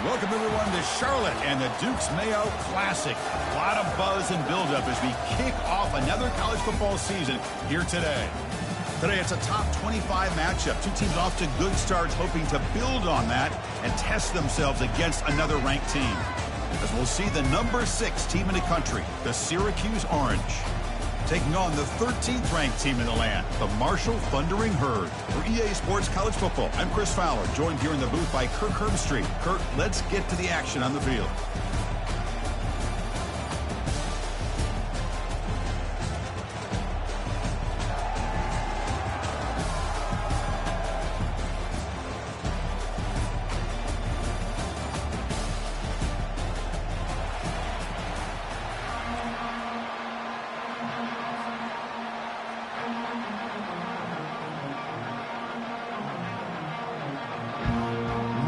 Welcome, everyone, to Charlotte and the Duke's Mayo Classic. A lot of buzz and buildup as we kick off another college football season here today. Today, it's a top 25 matchup. Two teams off to good starts, hoping to build on that and test themselves against another ranked team. As we'll see the number 6 team in the country, the Syracuse Orange, taking on the 13th ranked team in the land, the Marshall Thundering Herd. For EA Sports College Football, I'm Chris Fowler, joined here in the booth by Kirk Herbstreit. Kirk, let's get to the action on the field.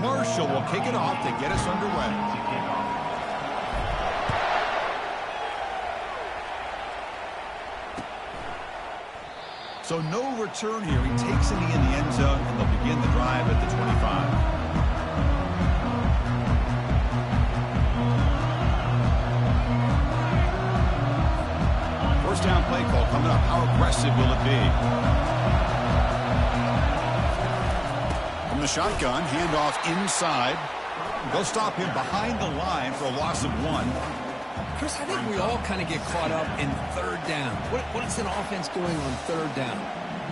Marshall will kick it off to get us underway. So no return here. He takes it in the end zone, and they'll begin the drive at the 25. First down play call coming up. How aggressive will it be? The shotgun, handoff inside. They'll stop him behind the line for a loss of 1. Chris, I think we all kind of get caught up in third down. What is an offense doing on third down?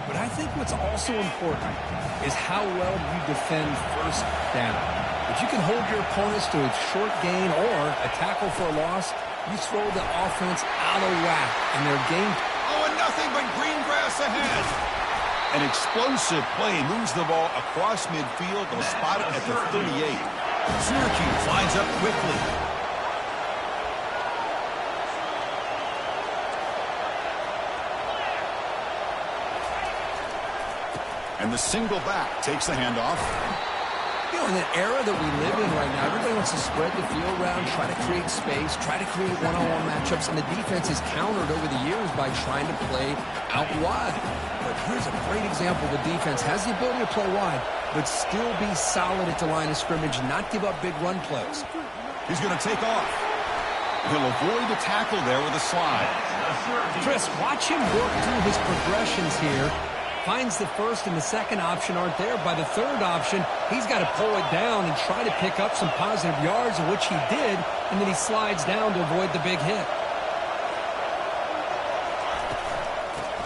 But I think what's also important is how well you defend first down. If you can hold your opponents to a short gain or a tackle for a loss, you throw the offense out of whack in their game. Oh, and nothing but green grass ahead. An explosive play moves the ball across midfield. They'll spot it at the 38. Syracuse lines up quickly. And the single back takes the handoff. You know, in the era that we live in right now, everybody wants to spread the field around, try to create space, try to create one-on-one matchups, and the defense is countered over the years by trying to play out wide. But here's a great example. The defense has the ability to play wide, but still be solid at the line of scrimmage, not give up big run plays. He's going to take off. He'll avoid the tackle there with a slide. Chris, watch him work through his progressions here. Finds the first and the second option aren't there. By the third option, he's got to pull it down and try to pick up some positive yards, which he did, and then he slides down to avoid the big hit.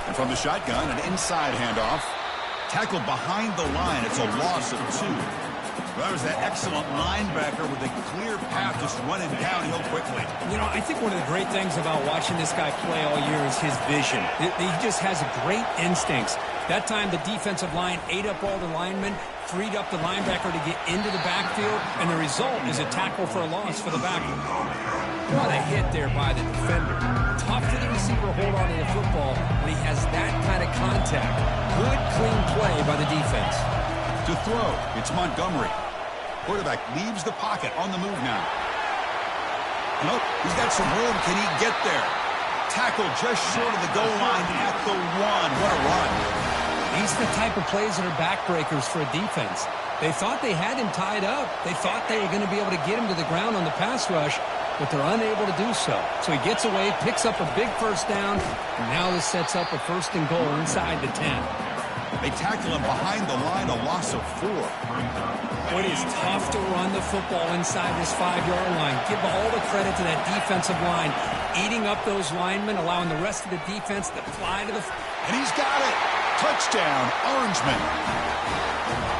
And from the shotgun, an inside handoff. Tackled behind the line. It's a loss of 2. Well, that was that excellent linebacker with a clear path just running downhill quickly. You know, I think one of the great things about watching this guy play all year is his vision. He just has great instincts. That time, the defensive line ate up all the linemen, freed up the linebacker to get into the backfield, and the result is a tackle for a loss for the backer. What a hit there by the defender. Tough for the receiver to hold on to the football when he has that kind of contact. Good, clean play by the defense. To throw, it's Montgomery. Quarterback leaves the pocket on the move now. Nope, he's got some room. Can he get there? Tackle just short of the goal line at the 1. What a run. These are the type of plays that are backbreakers for a defense. They thought they had him tied up. They thought they were going to be able to get him to the ground on the pass rush, but they're unable to do so. So he gets away, picks up a big first down, and now this sets up a first and goal inside the 10. They tackle him behind the line, a loss of 4. It is tough to run the football inside this 5-yard line. Give all the credit to that defensive line, eating up those linemen, allowing the rest of the defense to fly to the... And he's got it! Touchdown, Orangeman.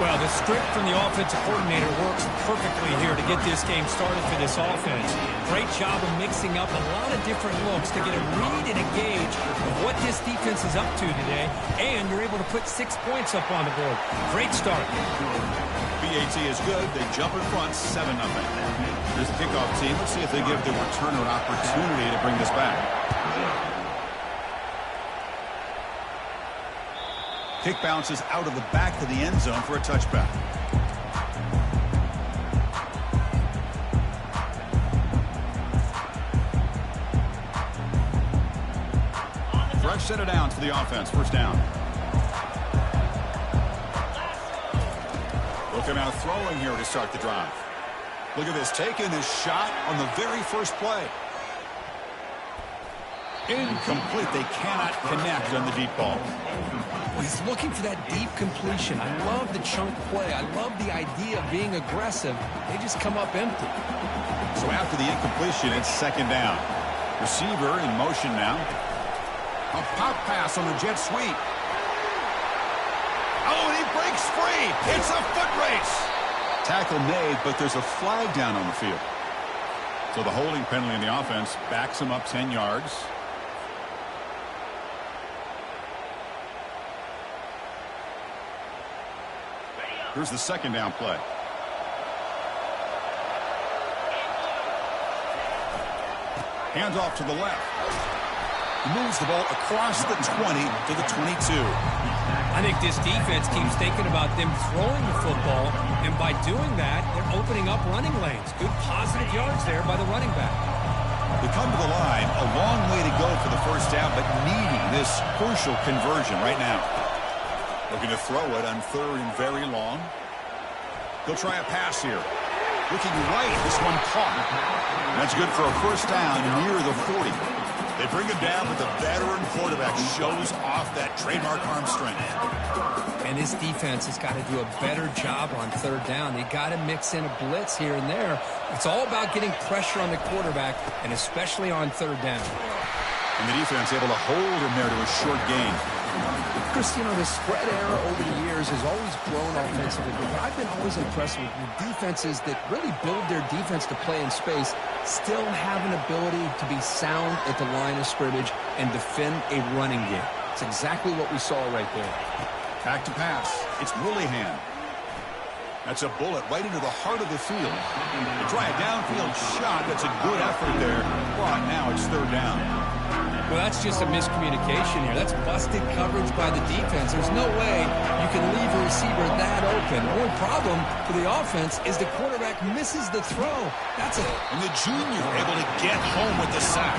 Well, the script from the offensive coordinator works perfectly here to get this game started for this offense. Great job of mixing up a lot of different looks to get a read and a gauge of what this defense is up to today, and you're able to put 6 points up on the board. Great start. BAT is good. They jump in front, 7-0. Here's the kickoff team. Let's see if they give the returner an opportunity to bring this back. Kick bounces out of the back of the end zone for a touchback. Fresh set of downs for the offense. First down. Looking out throwing here to start the drive. Look at this, taking his shot on the very first play. Incomplete. They cannot connect on the deep ball. He's looking for that deep completion. I love the chunk play. I love the idea of being aggressive. They just come up empty. So after the incompletion, it's second down. Receiver in motion now. A pop pass on the jet sweep. Oh, and he breaks free. It's a foot race. Tackle made, but there's a flag down on the field. So the holding penalty in the offense backs him up 10 yards. Here's the second down play. Hands off to the left. He moves the ball across the 20 to the 22. I think this defense keeps thinking about them throwing the football, and by doing that, they're opening up running lanes. Good positive yards there by the running back. They come to the line, a long way to go for the first down, but needing this crucial conversion right now. Looking to throw it on third and very long. He'll try a pass here. Looking right, this one caught. That's good for a first down near the 40. They bring him down, but the veteran quarterback shows off that trademark arm strength. And this defense has got to do a better job on third down. They got to mix in a blitz here and there. It's all about getting pressure on the quarterback, and especially on third down. And the defense able to hold him there to a short gain. Chris, you know, the spread era over the years has always grown offensively, but I've been always impressed with the defenses that really build their defense to play in space, still have an ability to be sound at the line of scrimmage and defend a running game. It's exactly what we saw right there. Back to pass. It's Willihan. That's a bullet right into the heart of the field. They try a downfield shot. That's a good effort there. But now it's third down. Well, that's just a miscommunication here. That's busted coverage by the defense. There's no way you can leave a receiver that open. The only problem for the offense is the quarterback misses the throw. That's it. And the junior able to get home with the sack.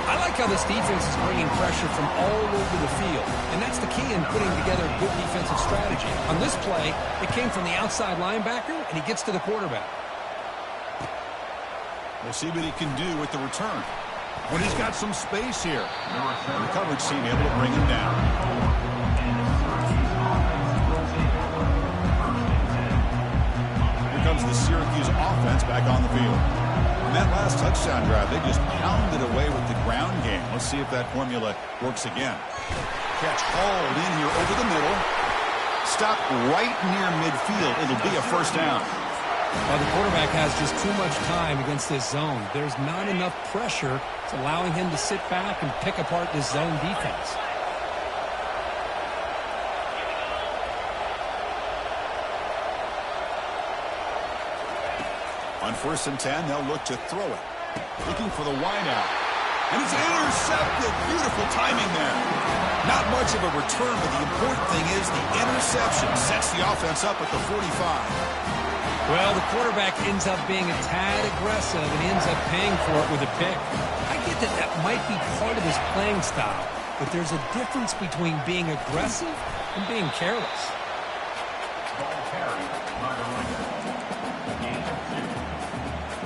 I like how this defense is bringing pressure from all over the field, and that's the key in putting together good defensive strategy. On this play, it came from the outside linebacker, and he gets to the quarterback. We'll see what he can do with the return. When he's got some space here, and the coverage team able to bring him down. Here comes the Syracuse offense back on the field. On that last touchdown drive, they just pounded away with the ground game. Let's see if that formula works again. Catch hauled in here over the middle. Stop right near midfield. It'll be a first down. Well, the quarterback has just too much time against this zone. There's not enough pressure. It's allowing him to sit back and pick apart this zone defense. On 1st and 10, they'll look to throw it. Looking for the wideout. And it's intercepted. Beautiful timing there. Not much of a return, but the important thing is the interception sets the offense up at the 45. Well, the quarterback ends up being a tad aggressive and ends up paying for it with a pick. I get that that might be part of his playing style, but there's a difference between being aggressive and being careless. Ball carried by the runner. Gain of 2.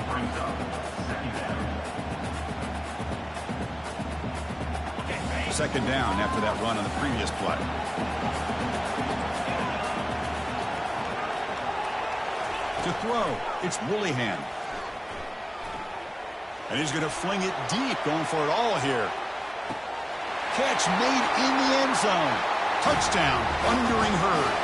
Brings up second down. Second down after that run on the previous play. To throw, it's Willihan. And he's going to fling it deep, going for it all here. Catch made in the end zone. Touchdown, Thundering Herd.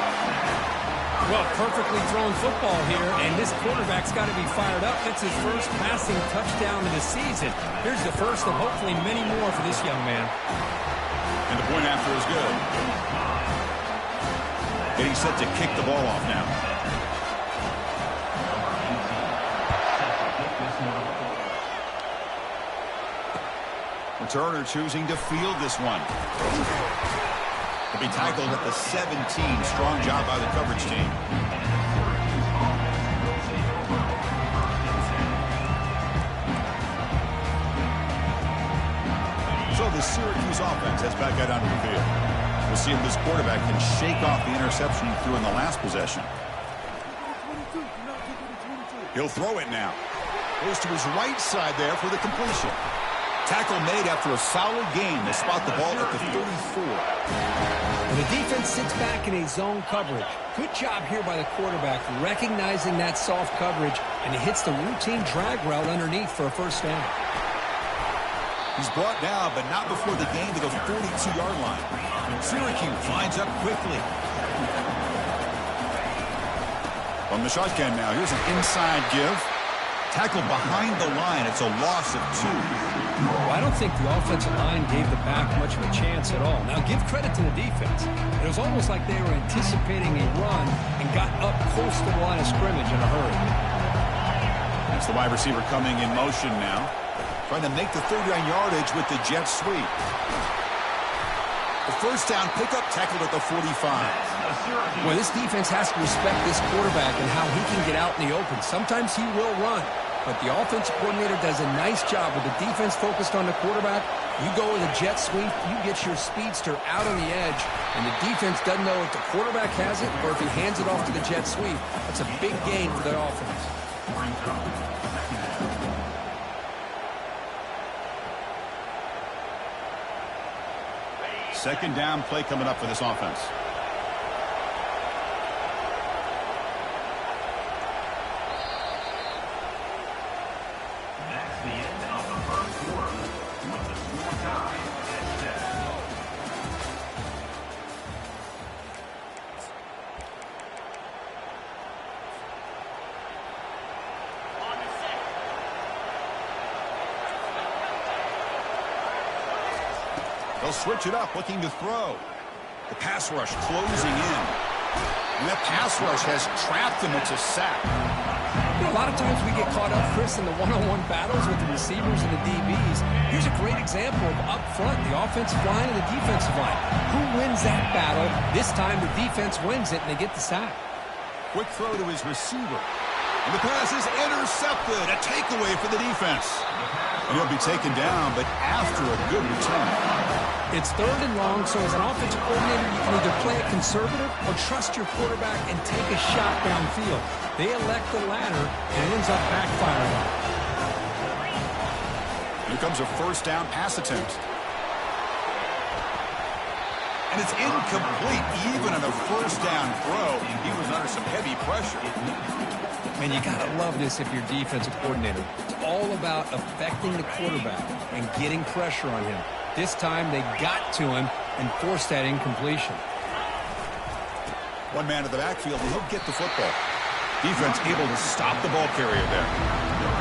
Well, perfectly thrown football here, and this quarterback's got to be fired up. That's his first passing touchdown of the season. Here's the first of hopefully many more for this young man. And the point after is good. Getting set to kick the ball off now. Returner choosing to field this one. To be tackled at the 17. Strong job by the coverage team. So the Syracuse offense has back out onto the field. We'll see if this quarterback can shake off the interception he threw in the last possession. He'll throw it now. Goes to his right side there for the completion. Tackle made after a solid gain. They spot the ball at the 34. And the defense sits back in a zone coverage. Good job here by the quarterback recognizing that soft coverage, and he hits the routine drag route underneath for a first down. He's brought down, but not before the gain to the 42-yard line. Syracuse lines up quickly. From the shotgun now, here's an inside give. Tackled behind the line. It's a loss of 2. Well, I don't think the offensive line gave the back much of a chance at all. Now, give credit to the defense. It was almost like they were anticipating a run and got up close to the line of scrimmage in a hurry. That's the wide receiver coming in motion now. Trying to make the 30-yard yardage with the jet sweep. The first down pickup tackled at the 45. Well, this defense has to respect this quarterback and how he can get out in the open. Sometimes he will run, but the offensive coordinator does a nice job with the defense focused on the quarterback. You go with a jet sweep, you get your speedster out on the edge, and the defense doesn't know if the quarterback has it or if he hands it off to the jet sweep. That's a big gain for their offense. Second down play coming up for this offense. That's the end of the first quarter with the score tied at 7. They'll switch it up, looking to throw. The pass rush closing in. And that pass rush has trapped him. It's a sack. You know, a lot of times we get caught up, Chris, in the one-on-one battles with the receivers and the DBs. Here's a great example of up front, the offensive line and the defensive line. Who wins that battle? This time the defense wins it, and they get the sack. Quick throw to his receiver. And the pass is intercepted. A takeaway for the defense. And he'll be taken down, but after a good return. It's 3rd and long, so as an offensive coordinator, you can either play it conservative or trust your quarterback and take a shot downfield. They elect the latter, and it ends up backfiring. Here comes a first down pass attempt. And it's incomplete, even on a first down throw. He was under some heavy pressure. Man, you got to love this if you're defensive coordinator. It's all about affecting the quarterback and getting pressure on him. This time they got to him and forced that incompletion. One man in the backfield, and he'll get the football. Defense able to stop the ball carrier there.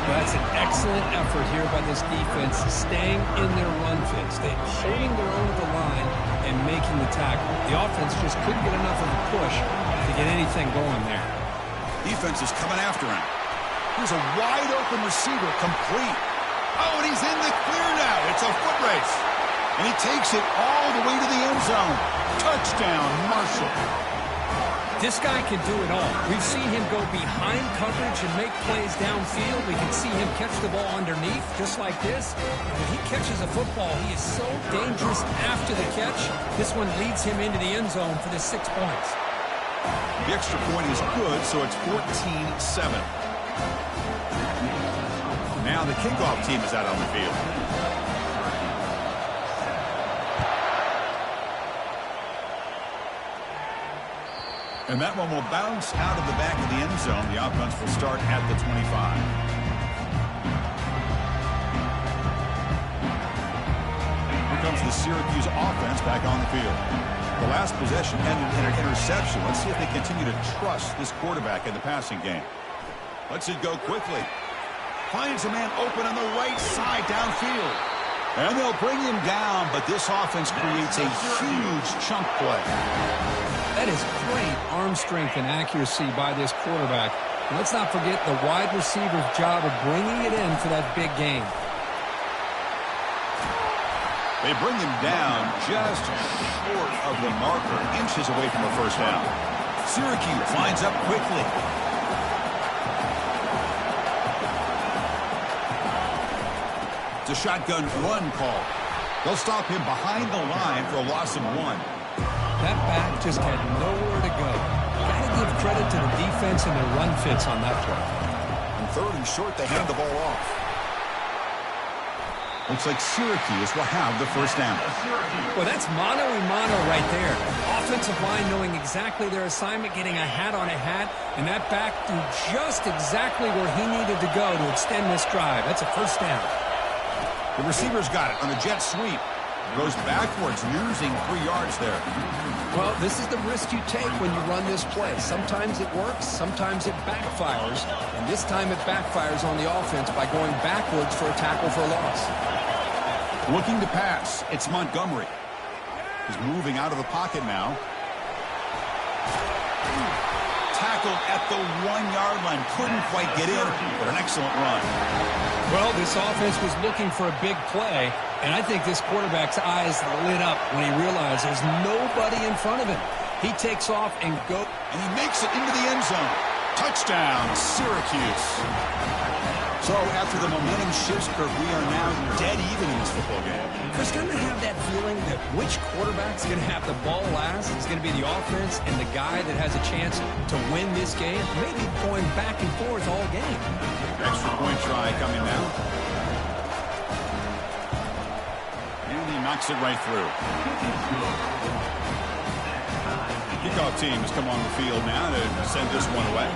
That's an excellent effort here by this defense, staying in their run fits. They're holding their own at the line and making the tackle. The offense just couldn't get enough of a push to get anything going there. Defense is coming after him. Here's a wide-open receiver, complete. Oh, and he's in the clear now. It's a foot race. And he takes it all the way to the end zone. Touchdown, Marshall. This guy can do it all. We've seen him go behind coverage and make plays downfield. We can see him catch the ball underneath, just like this. And when he catches a football, he is so dangerous after the catch. This one leads him into the end zone for the 6 points. The extra point is good, so it's 14-7. Now the kickoff team is out on the field. And that one will bounce out of the back of the end zone. The offense will start at the 25. Here comes the Syracuse offense back on the field. The last possession ended in an interception. Let's see if they continue to trust this quarterback in the passing game. Lets it go quickly. Finds a man open on the right side downfield. And they'll bring him down, but this offense creates a huge chunk play. That is great arm strength and accuracy by this quarterback. And let's not forget the wide receiver's job of bringing it in for that big gain. They bring him down just short of the marker, inches away from a first down. Syracuse lines up quickly. It's a shotgun run call. They'll stop him behind the line for a loss of 1. That back just had nowhere to go. Got to give credit to the defense and their run fits on that play. And 3rd and short, they hand the ball off. Looks like Syracuse will have the first down. Well, that's mano-a-mano right there. Offensive line knowing exactly their assignment, getting a hat on a hat, and that back threw just exactly where he needed to go to extend this drive. That's a first down. The receiver's got it on a jet sweep. Goes backwards, losing 3 yards there. Well, this is the risk you take when you run this play. Sometimes it works, sometimes it backfires, and this time it backfires on the offense by going backwards for a tackle for a loss. Looking to pass, it's Montgomery. He's moving out of the pocket now. Tackled at the 1-yard line. Couldn't quite get in, but an excellent run. Well, this offense was looking for a big play, and I think this quarterback's eyes lit up when he realized there's nobody in front of him. He takes off and goes. And he makes it into the end zone. Touchdown, Syracuse. So after the momentum shifts, Kirk, we are now dead even in this football game. Chris, don't you have that feeling that which quarterback's going to have the ball last is going to be the offense and the guy that has a chance to win this game? Maybe going back and forth all game. Extra point try coming now. And he knocks it right through. Kickoff team has come on the field now to send this one away.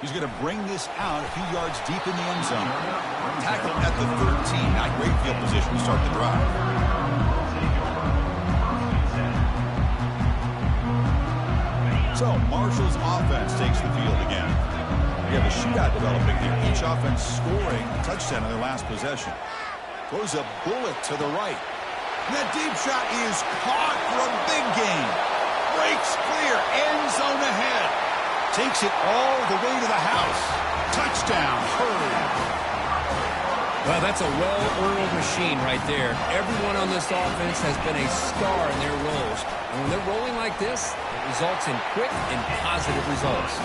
He's going to bring this out a few yards deep in the end zone. Tackled at the 13. Not great field position to start the drive. So Marshall's offense takes the field again. We have a shootout developing here. Each offense scoring a touchdown in their last possession. Throws a bullet to the right. And that deep shot is caught for a big gain. Breaks clear. End zone ahead. Takes it all the way to the house. Touchdown, Hurd. Well, that's a well-oiled machine right there. Everyone on this offense has been a star in their roles. And when they're rolling like this, it results in quick and positive results.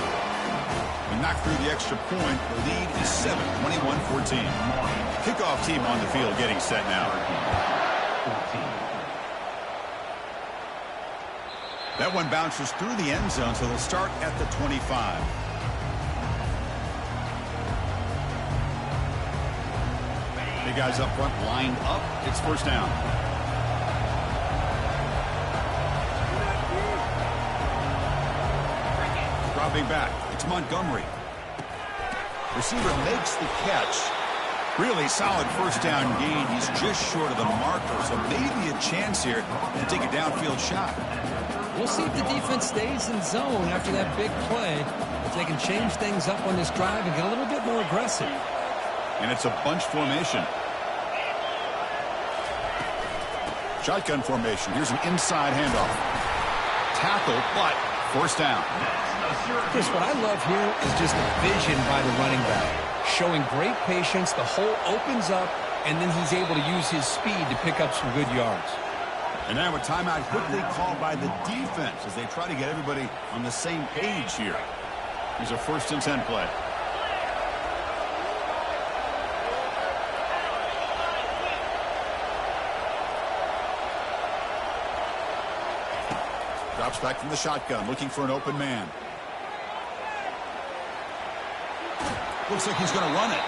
We knock through the extra point. The lead is 7, 21-14. Kickoff team on the field getting set now. That one bounces through the end zone, so they'll start at the 25. Big guys up front lined up. It's first down. Dropping back. It's Montgomery. Receiver makes the catch. Really solid first down gain. He's just short of the marker, so maybe a chance here to take a downfield shot. We'll see if the defense stays in zone after that big play. If they can change things up on this drive and get a little bit more aggressive. And it's a bunch formation. Shotgun formation. Here's an inside handoff. Tackle, but first down. Chris, what I love here is just the vision by the running back. Showing great patience. The hole opens up, and then he's able to use his speed to pick up some good yards. And now a timeout quickly called by the defense as they try to get everybody on the same page here. Here's a 1st and 10 play. Drops back from the shotgun, looking for an open man. Looks like he's going to run it.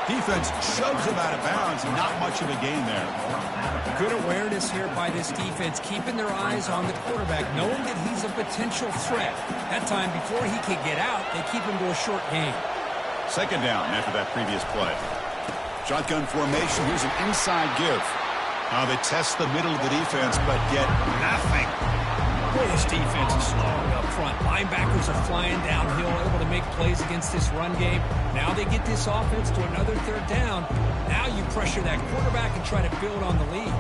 Defense shoves him out of bounds. Not much of a gain there. Good awareness here by this defense, keeping their eyes on the quarterback, knowing that he's a potential threat. That time, before he could get out, they keep him to a short gain. Second down after that previous play. Shotgun formation. Here's an inside give. Now they test the middle of the defense, but get nothing. Boy, this defense is strong up front. Linebackers are flying downhill, able to make plays against this run game. Now they get this offense to another 3rd down. Now you pressure that quarterback and try to build on the lead.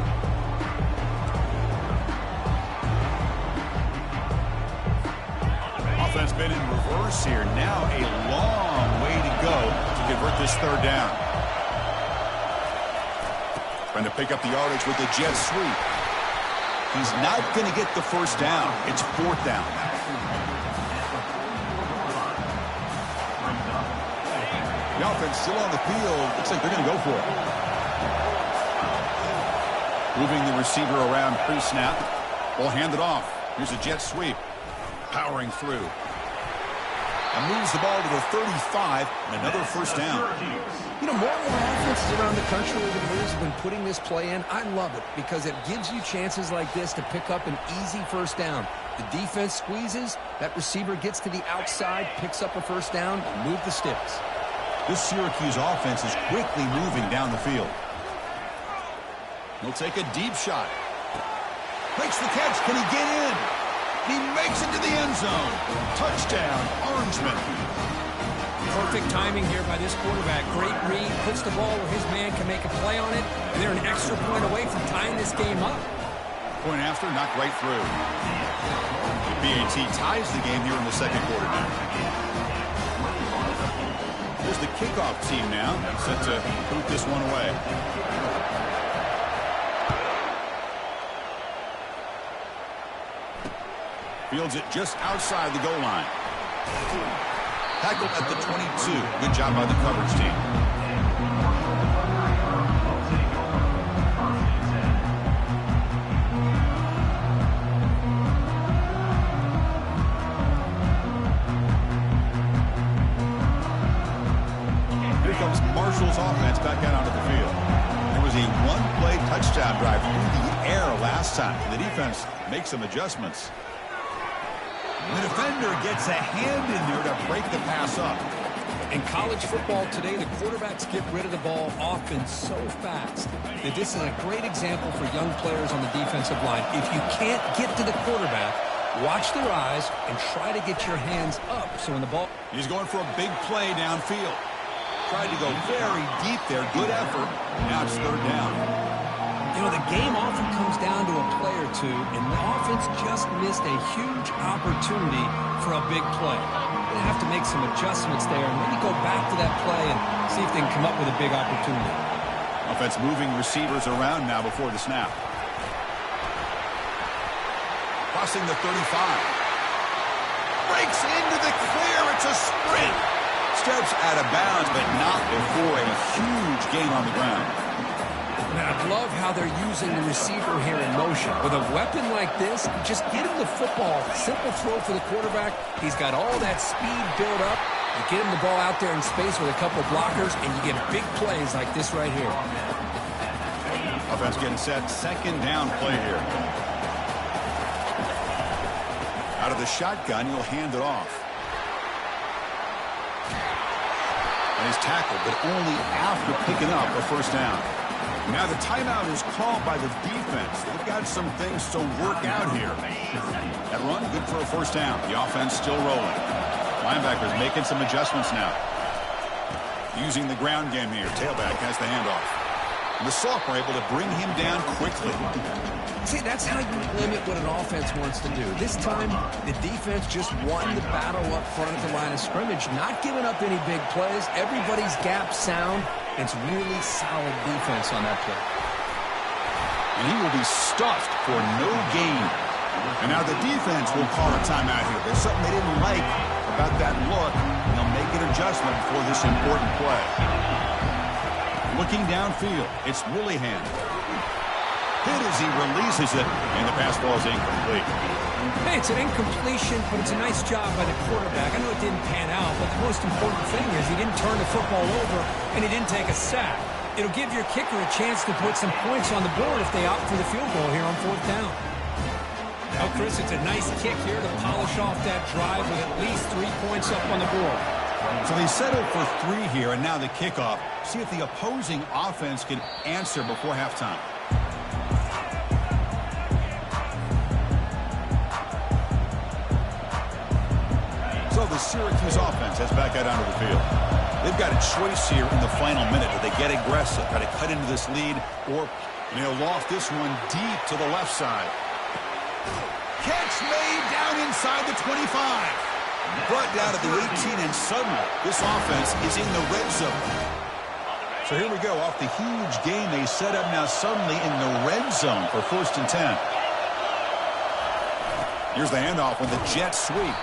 Offense been in reverse here. Now a long way to go to convert this 3rd down. Trying to pick up the yardage with the jet sweep. He's not going to get the first down. It's 4th down. The offense still on the field. Looks like they're going to go for it. Moving the receiver around pre-snap. Ball handed off. Here's a jet sweep. Powering through. And moves the ball to the 35, and another first down. You know, more and more offenses around the country over the years have been putting this play in. I love it because it gives you chances like this to pick up an easy first down. The defense squeezes, that receiver gets to the outside, picks up a first down, and move the sticks. This Syracuse offense is quickly moving down the field. He'll take a deep shot. Makes the catch. Can he get in? He makes it to the end zone. Touchdown, Orangeman. Perfect timing here by this quarterback. Great read, puts the ball where his man can make a play on it, and they're an extra point away from tying this game up. Point after, knocked right through. The BAT ties the game here in the second quarter now. Here's the kickoff team now, set to boot this one away. Fields it just outside the goal line. Tackled at the 22. Good job by the coverage team. Here comes Marshall's offense back out onto the field. There was a one-play touchdown drive through the air last time. The defense makes some adjustments. The defender gets a hand in there to break the pass up. In college football today, the quarterbacks get rid of the ball often so fast that this is a great example for young players on the defensive line. If you can't get to the quarterback, watch their eyes and try to get your hands up. So when the ball... He's going for a big play downfield. Tried to go very deep there. Good effort. Now it's third down. You know, the game often comes down to a play or two, and the offense just missed a huge opportunity for a big play. They have to make some adjustments there and maybe go back to that play and see if they can come up with a big opportunity. Offense moving receivers around now before the snap. Crossing the 35. Breaks into the clear. It's a sprint. Steps out of bounds, but not before a huge gain on the ground. I love how they're using the receiver here in motion. With a weapon like this, just get him the football. Simple throw for the quarterback. He's got all that speed built up. You get him the ball out there in space with a couple blockers, and you get big plays like this right here. Offense getting set. Second down play here. Out of the shotgun, he'll hand it off. And he's tackled, but only after picking up a first down. Now the timeout is called by the defense. They've got some things to work out here. That run, good for a first down. The offense still rolling. Linebackers making some adjustments now. Using the ground game here. Tailback has the handoff. And the Sophomore able to bring him down quickly. See, that's how you limit what an offense wants to do. This time, the defense just won the battle up front at the line of scrimmage, not giving up any big plays. Everybody's gap sound. It's really solid defense on that play. And he will be stuffed for no gain. And now the defense will call a timeout here. There's something they didn't like about that look. And they'll make an adjustment for this important play. Looking downfield, it's Willingham. Hit as he releases it, and the pass ball is incomplete. Hey, it's an incompletion, but it's a nice job by the quarterback. I know it didn't pan out, but the most important thing is he didn't turn the football over, and he didn't take a sack. It'll give your kicker a chance to put some points on the board if they opt for the field goal here on fourth down. Now, Chris, it's a nice kick here to polish off that drive with at least 3 points up on the board. So they settled for 3 here, and now the kickoff. See if the opposing offense can answer before halftime. So the Syracuse offense heads back out onto the field. They've got a choice here in the final minute. Do they get aggressive, try to cut into this lead, or they'll loft this one deep to the left side. Catch made down inside the 25. Brought down to the 18, and suddenly this offense is in the red zone. So here we go. Off the huge gain they set up now suddenly in the red zone for 1st and 10. Here's the handoff with the jet sweep.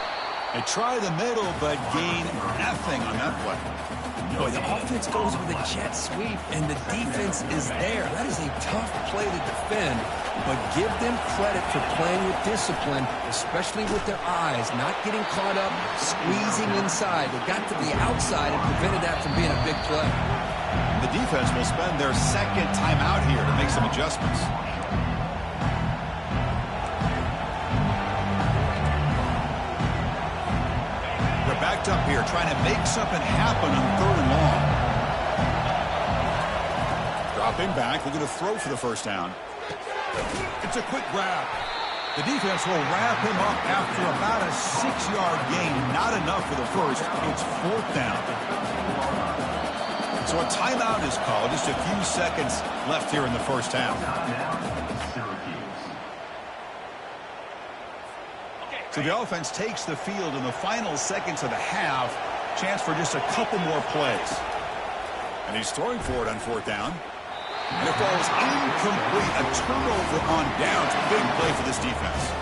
They try the middle, but gain nothing on that play. Boy, the offense goes with a jet sweep, and the defense is there. That is a tough play to defend, but give them credit for playing with discipline, especially with their eyes, not getting caught up, squeezing inside. They got to the outside and prevented that from being a big play. The defense will spend their second timeout here to make some adjustments. Backed up here, trying to make something happen on 3rd and long. Dropping back, looking to throw for the first down. It's a quick grab. The defense will wrap him up after about a 6-yard gain. Not enough for the first. It's 4th down. So a timeout is called. Just a few seconds left here in the first half. So the offense takes the field in the final seconds of the half. Chance for just a couple more plays. And he's throwing for it on 4th down. And it falls incomplete. A turnover on downs. Big play for this defense.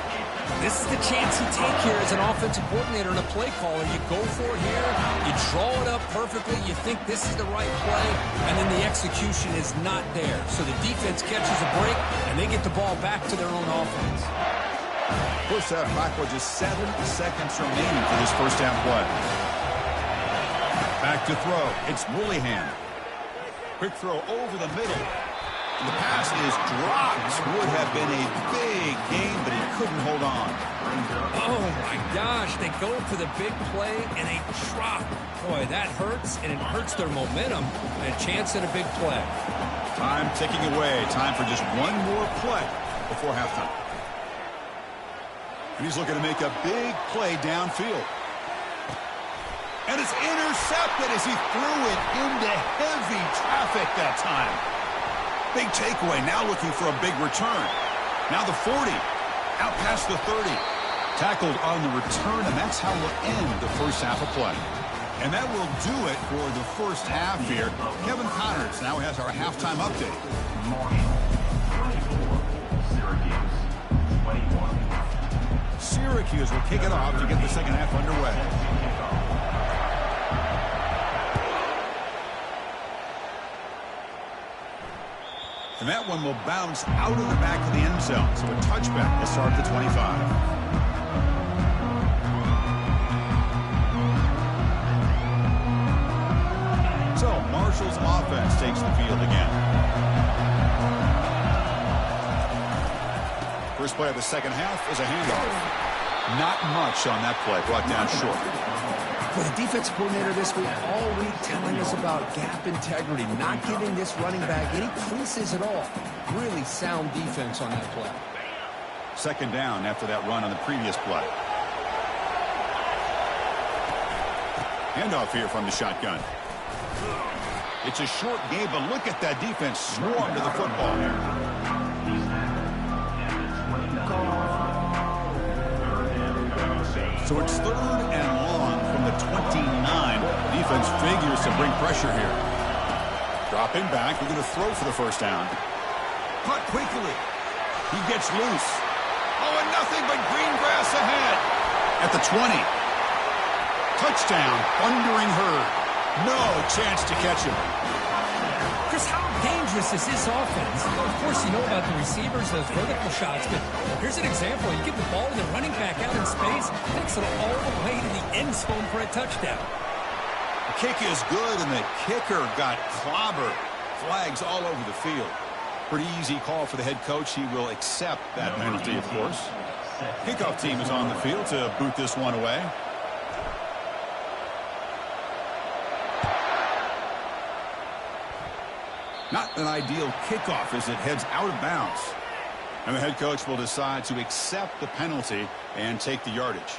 This is the chance you take here as an offensive coordinator and a play caller. You go for it here. You draw it up perfectly. You think this is the right play. And then the execution is not there. So the defense catches a break, and they get the ball back to their own offense. First half clock with just 7 seconds remaining for this first down play. Back to throw. It's Woolihan. Quick throw over the middle. And the pass is dropped. Would have been a big gain, but he couldn't hold on. Oh, my gosh. They go for the big play, and they drop. Boy, that hurts, and it hurts their momentum. And a chance at a big play. Time ticking away. Time for just one more play before halftime. And he's looking to make a big play downfield. And it's intercepted as he threw it into heavy traffic that time. Big takeaway, now looking for a big return. Now the 40, out past the 30. Tackled on the return, and that's how we'll end the first half of play. And that will do it for the first half here. Kevin Connors now has our halftime update. Syracuse will kick it off to get the second half underway. And that one will bounce out of the back of the end zone. So a touchback will start at the 25. So Marshall's offense takes the field again. First play of the second half is a handoff. Not much on that play, brought down short. For the defense coordinator this week, all week telling us about gap integrity, not giving this running back any creases at all. Really sound defense on that play. Second down after that run on the previous play. Handoff here from the shotgun. It's a short game, but look at that defense swarm to the football here. So it's 3rd and long from the 29. Defense figures to bring pressure here. Dropping back, we're going to throw for the first down. Caught quickly. He gets loose. Oh, and nothing but green grass ahead. At the 20. Touchdown, Thundering Herd. No chance to catch him. Chris, how dangerous is this offense? Of course, you know about the receivers, those vertical shots, but here's an example. You give the ball to the running back out in space, takes it all the way to the end zone for a touchdown. The kick is good, and the kicker got clobbered. Flags all over the field. Pretty easy call for the head coach. He will accept that penalty, of course. Kickoff team is on the field to boot this one away. Not an ideal kickoff as it heads out of bounds. And the head coach will decide to accept the penalty and take the yardage.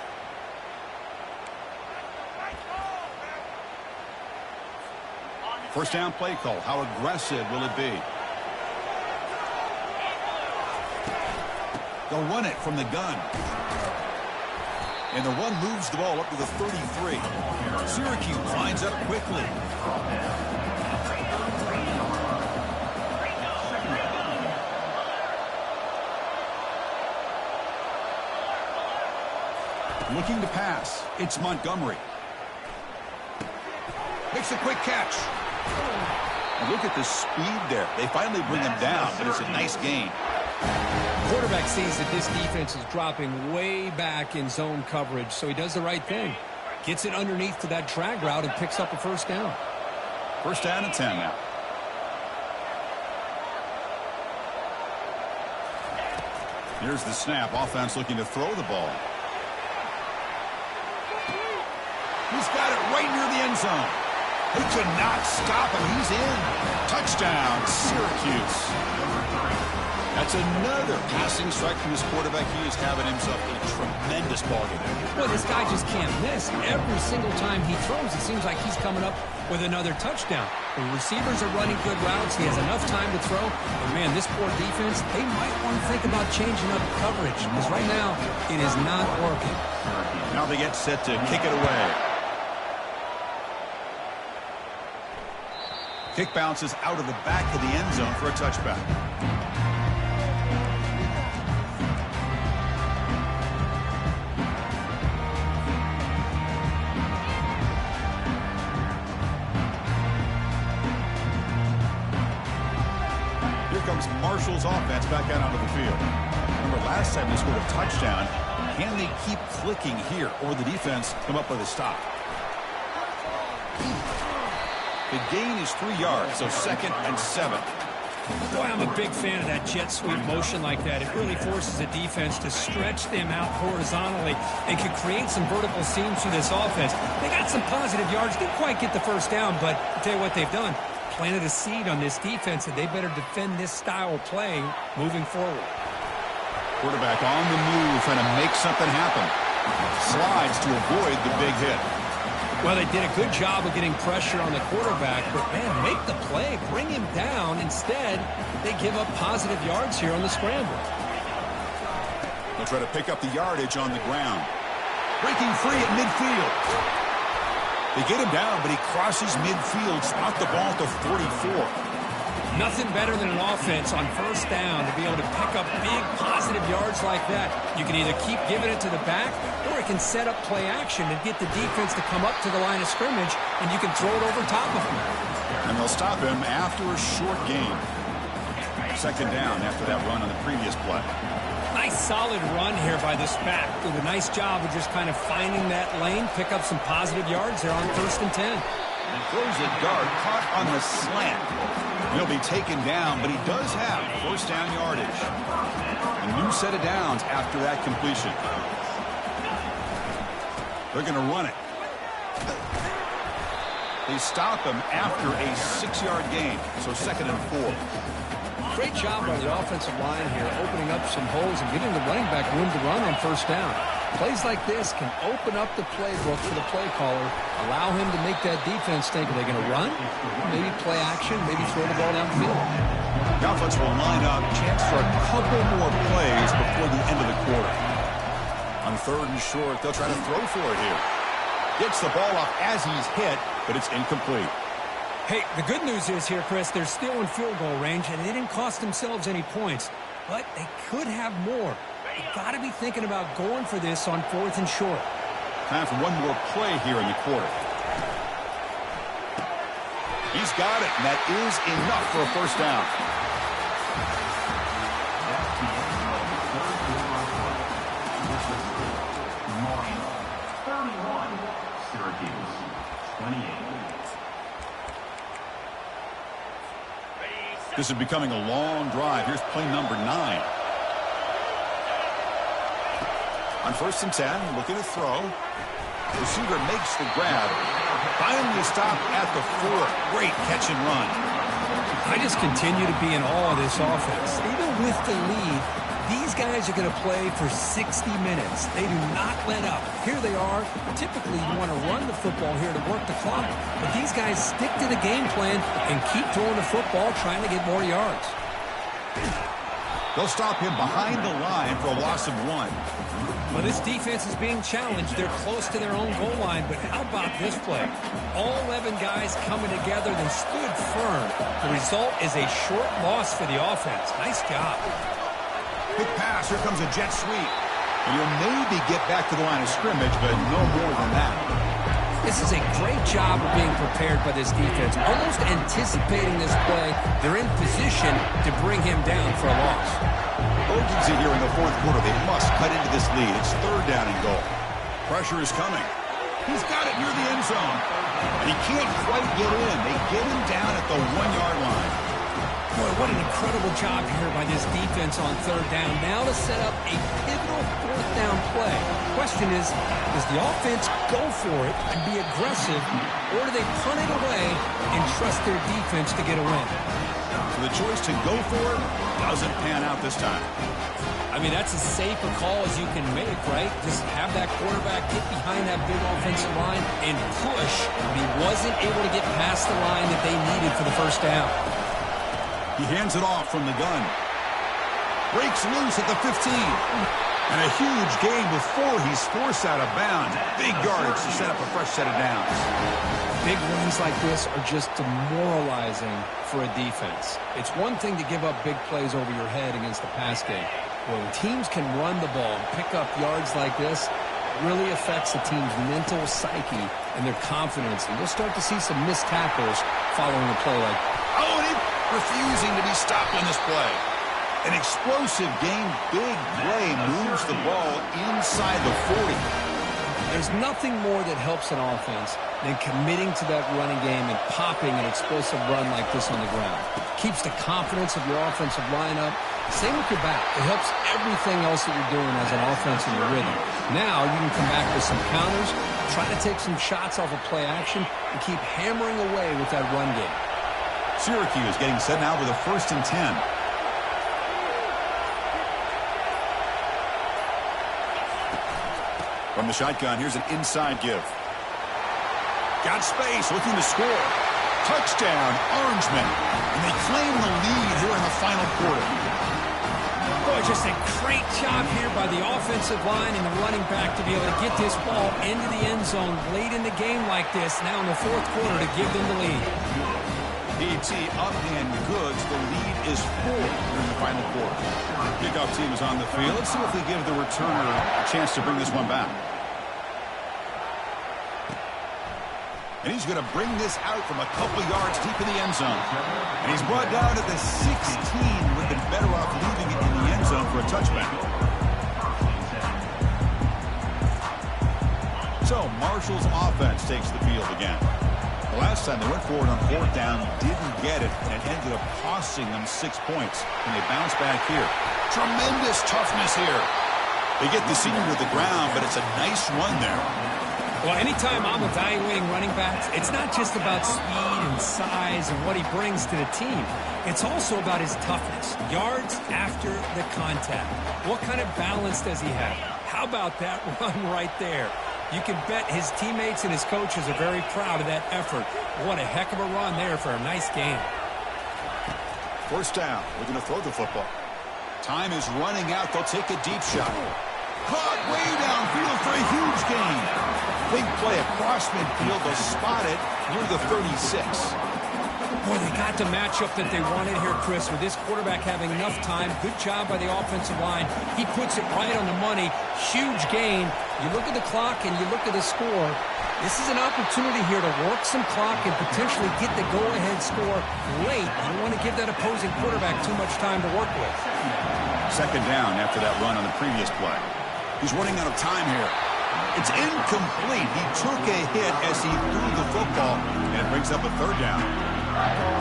First down play call. How aggressive will it be? They'll run it from the gun. And the run moves the ball up to the 33. Syracuse lines up quickly. Looking to pass. It's Montgomery. Makes a quick catch. And look at the speed there. They finally bring him down, but it's a nice gain. Quarterback sees that this defense is dropping way back in zone coverage, so he does the right thing. Gets it underneath to that drag route and picks up a first down. First down and 10 now. Here's the snap. Offense looking to throw the ball. He's got it right near the end zone. He could not stop him. He's in. Touchdown, Syracuse. That's another passing strike from this quarterback. He is having himself a tremendous ballgame. Well, this guy just can't miss. Every single time he throws, it seems like he's coming up with another touchdown. The receivers are running good routes. He has enough time to throw. But, man, this poor defense, they might want to think about changing up coverage because right now it is not working. Now they get set to kick it away. Kick bounces out of the back of the end zone for a touchback. Here comes Marshall's offense back out onto the field. Remember last time they scored a touchdown. Can they keep clicking here, or the defense come up with a stop? The gain is 3 yards, so 2nd and 7. Boy, I'm a big fan of that jet sweep motion like that. It really forces the defense to stretch them out horizontally and can create some vertical seams through this offense. They got some positive yards. Didn't quite get the first down, but I'll tell you what they've done. Planted a seed on this defense that they better defend this style of play moving forward. Quarterback on the move, trying to make something happen. Slides to avoid the big hit. Well, they did a good job of getting pressure on the quarterback, but, man, make the play, bring him down. Instead, they give up positive yards here on the scramble. They'll try to pick up the yardage on the ground. Breaking free at midfield. They get him down, but he crosses midfield, spot the ball at the 44. Nothing better than an offense on first down to be able to pick up big positive yards like that. You can either keep giving it to the back, or it can set up play action and get the defense to come up to the line of scrimmage, and you can throw it over top of them. And they'll stop him after a short gain. 2nd down after that run on the previous play. Nice solid run here by this back. Did a nice job of just kind of finding that lane, pick up some positive yards there on 1st and 10. And throws a dart caught on the slant. He'll be taken down, but he does have first down yardage. A new set of downs after that completion. They're going to run it. They stop him after a 6-yard gain, so 2nd and 4. Great job by the offensive line here, opening up some holes and giving the running back room to run on first down. Plays like this can open up the playbook for the play caller, allow him to make that defense think, are they going to run? Maybe play action, maybe throw the ball downfield. The offense will line up, chance for a couple more plays before the end of the quarter. On 3rd and short, they'll try to throw for it here. Gets the ball off as he's hit, but it's incomplete. Hey, the good news is here, Chris, they're still in field goal range, and they didn't cost themselves any points. But they could have more. You've got to be thinking about going for this on 4th and short. Time for one more play here in the quarter. He's got it, and that is enough for a first down. Syracuse, 28. This is becoming a long drive. Here's play number 9. On 1st and 10, looking to throw. Receiver makes the grab. Finally stopped at the 4. Great catch and run. I just continue to be in awe of this offense. Even with the lead, these guys are going to play for 60 minutes. They do not let up. Here they are. Typically, you want to run the football here to work the clock. But these guys stick to the game plan and keep throwing the football, trying to get more yards. They'll stop him behind the line for a loss of 1. Well, this defense is being challenged. They're close to their own goal line, but how about this play? All 11 guys coming together, they stood firm. The result is a short loss for the offense. Nice job. Quick pass. Here comes a jet sweep. And he'll maybe get back to the line of scrimmage, but no more than that. This is a great job of being prepared by this defense, almost anticipating this play. They're in position to bring him down for a loss. Urgency here in the fourth quarter. They must cut into this lead. It's third down and goal. Pressure is coming. He's got it near the end zone. And he can't quite get in. They get him down at the 1-yard line. Boy, what an incredible job here by this defense on third down. Now to set up a pivotal fourth down play. Question is, does the offense go for it and be aggressive, or do they punt it away and trust their defense to get a win? So the choice to go for it doesn't pan out this time. I mean, that's as safe a call as you can make, right? Just have that quarterback get behind that big offensive line and push. But he wasn't able to get past the line that they needed for the first down. He hands it off from the gun. Breaks loose at the 15. And a huge gain before he's forced out of bounds. Big yardage to set up a fresh set of downs. Big runs like this are just demoralizing for a defense. It's one thing to give up big plays over your head against the pass game. When teams can run the ball and pick up yards like this, it really affects the team's mental psyche and their confidence. And you'll start to see some missed tackles following a play like that. Oh, and he refusing to be stopped on this play. An explosive gain, big play, moves the ball inside the 40. There's nothing more that helps an offense than committing to that running game and popping an explosive run like this on the ground. Keeps the confidence of your offensive lineup. Same with your back. It helps everything else that you're doing as an offense in your rhythm. Now you can come back with some counters, try to take some shots off of play action, and keep hammering away with that run game. Syracuse getting set now with a 1st and 10. From the shotgun, here's an inside give. Got space, looking to score. Touchdown, Orangemen. And they claim the lead here in the final quarter. Boy, just a great job here by the offensive line and the running back to be able to get this ball into the end zone late in the game like this, now in the fourth quarter, to give them the lead. DT up and good. The lead is 4 during the final quarter. Kickoff team is on the field. Let's see if they give the returner a chance to bring this one back. And he's going to bring this out from a couple yards deep in the end zone. And he's brought down at the 16. Would have been better off leaving it in the end zone for a touchback. So Marshall's offense takes the field again. The last time they went forward on 4th down, didn't get it, and it ended up costing them 6 points. And they bounce back here. Tremendous toughness here. They get the senior to the ground, but it's a nice run there. Well, anytime I'm evaluating running backs, it's not just about speed and size and what he brings to the team. It's also about his toughness. Yards after the contact. What kind of balance does he have? How about that run right there? You can bet his teammates and his coaches are very proud of that effort. What a heck of a run there for a nice game. 1st down. We're going to throw the football. Time is running out. They'll take a deep shot. Caught way downfield for a huge gain. Big play across midfield. They'll spot it near the 36. Boy, they got the matchup that they wanted here, Chris, with this quarterback having enough time. Good job by the offensive line. He puts it right on the money. Huge gain. You look at the clock and you look at the score. This is an opportunity here to work some clock and potentially get the go-ahead score late. You don't want to give that opposing quarterback too much time to work with. 2nd down after that run on the previous play. He's running out of time here. It's incomplete. He took a hit as he threw the football, and it brings up a 3rd down.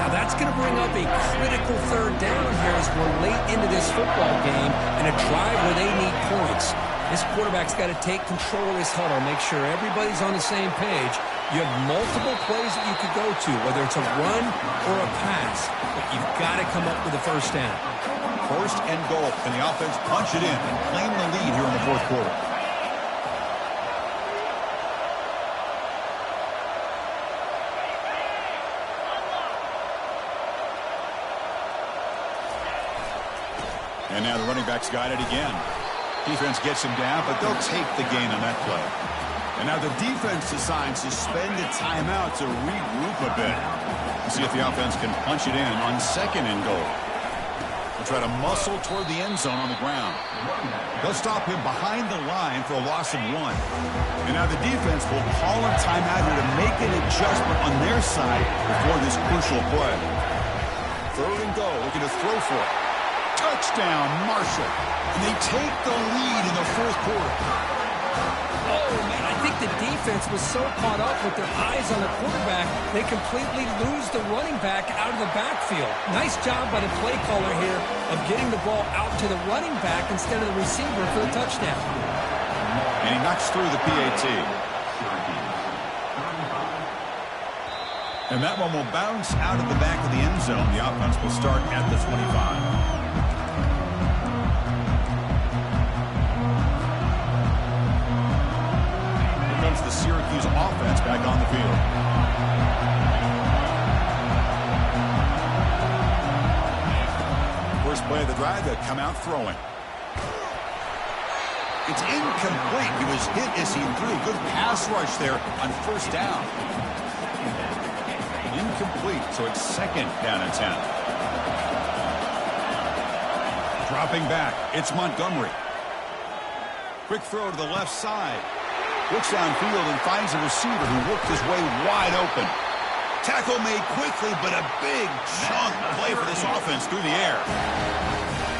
Now that's going to bring up a critical 3rd down here as we're late into this football game and a drive where they need points. This quarterback's got to take control of this huddle, make sure everybody's on the same page. You have multiple plays that you could go to, whether it's a run or a pass, but you've got to come up with a 1st down. 1st and goal. Can the offense punch it in and claim the lead here in the fourth quarter? And now the running back's got it again. Defense gets him down, but they'll take the gain on that play. And now the defense decides to spend a timeout to regroup a bit. We'll see if the offense can punch it in on 2nd and goal. They'll try to muscle toward the end zone on the ground. They'll stop him behind the line for a loss of 1. And now the defense will call a timeout here to make an adjustment on their side before this crucial play. 3rd and goal, looking to throw for it. Touchdown, Marshall. And they take the lead in the 4th quarter. Oh, man, I think the defense was so caught up with their eyes on the quarterback, they completely lose the running back out of the backfield. Nice job by the play caller here of getting the ball out to the running back instead of the receiver for the touchdown. And he knocks through the PAT. And that one will bounce out of the back of the end zone. The offense will start at the 25. The Syracuse offense back on the field. First play of the drive, they come out throwing. It's incomplete. He was hit as he threw. Good pass rush there on 1st down. Incomplete, so it's 2nd down and 10. Dropping back, it's Montgomery. Quick throw to the left side. Looks downfield and finds a receiver who worked his way wide open. Tackle made quickly, but a big chunk play for this offense through the air.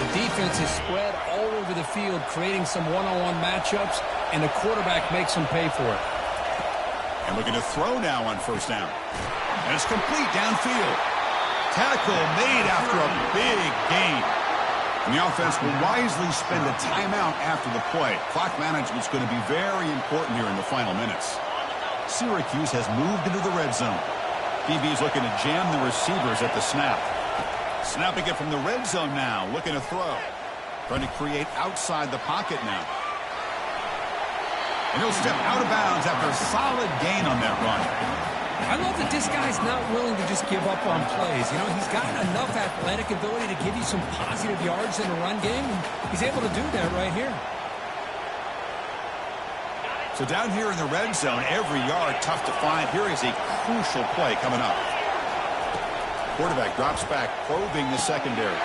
The defense is spread all over the field, creating some one-on-one matchups, and the quarterback makes them pay for it. And looking to throw now on 1st down. And it's complete downfield. Tackle made after a big gain. And the offense will wisely spend a timeout after the play. Clock management is going to be very important here in the final minutes. Syracuse has moved into the red zone. DB is looking to jam the receivers at the snap. Snapping it from the red zone now, looking to throw. Trying to create outside the pocket now. And he'll step out of bounds after a solid gain on that run. I love that this guy's not willing to just give up on plays. You know, he's got enough athletic ability to give you some positive yards in the run game, and he's able to do that right here. So down here in the red zone, every yard tough to find. Here is a crucial play coming up. Quarterback drops back, probing the secondary.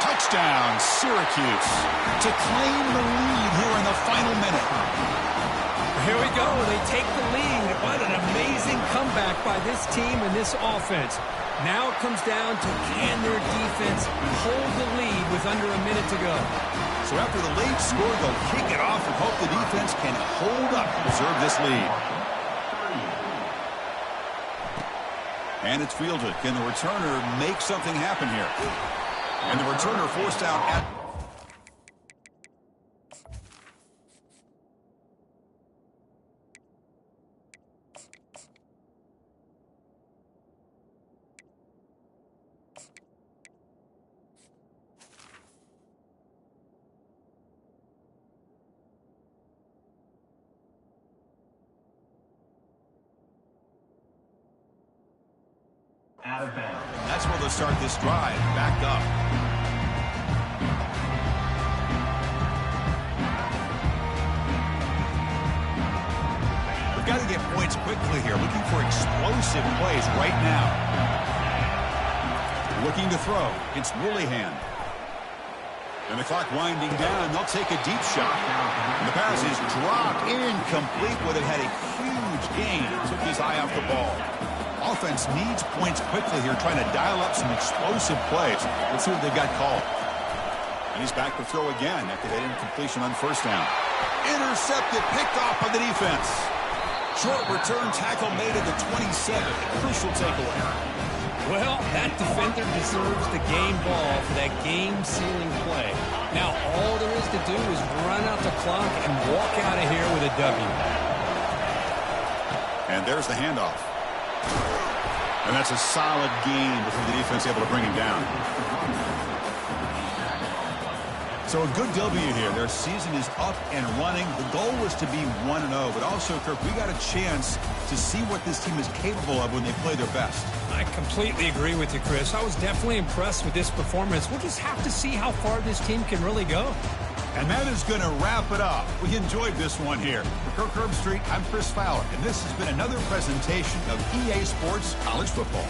Touchdown, Syracuse, to claim the lead here in the final minute. Here we go. They take the lead. What an amazing comeback by this team and this offense. Now it comes down to can their defense hold the lead with under a minute to go. So after the late score, they'll kick it off and hope the defense can hold up to preserve this lead. And it's fielded. Can the returner make something happen here? And the returner forced out at... Out of bounds. That's where they'll start this drive. Back up. We've got to get points quickly here. Looking for explosive plays right now. Looking to throw. It's Woollyhan. And the clock winding down. They'll take a deep shot. And the pass is dropped. Incomplete. Would have had a huge gain. Took his eye off the ball. Offense needs points quickly here, trying to dial up some explosive plays. Let's see what they've got called. And he's back to throw again after that incompletion on 1st down. Intercepted, picked off by the defense. Short return tackle made at the 27. Crucial takeaway. Well, that defender deserves the game ball for that game-sealing play. Now, all there is to do is run out the clock and walk out of here with a W. And there's the handoff. And that's a solid gain before the defense able to bring him down. So a good W here. Their season is up and running. The goal was to be 1-0, but also, Kirk, we got a chance to see what this team is capable of when they play their best. I completely agree with you, Chris. I was definitely impressed with this performance. We'll just have to see how far this team can really go. And that is going to wrap it up. We enjoyed this one here. For Kirk Herbstreit, I'm Chris Fowler, and this has been another presentation of EA Sports College Football.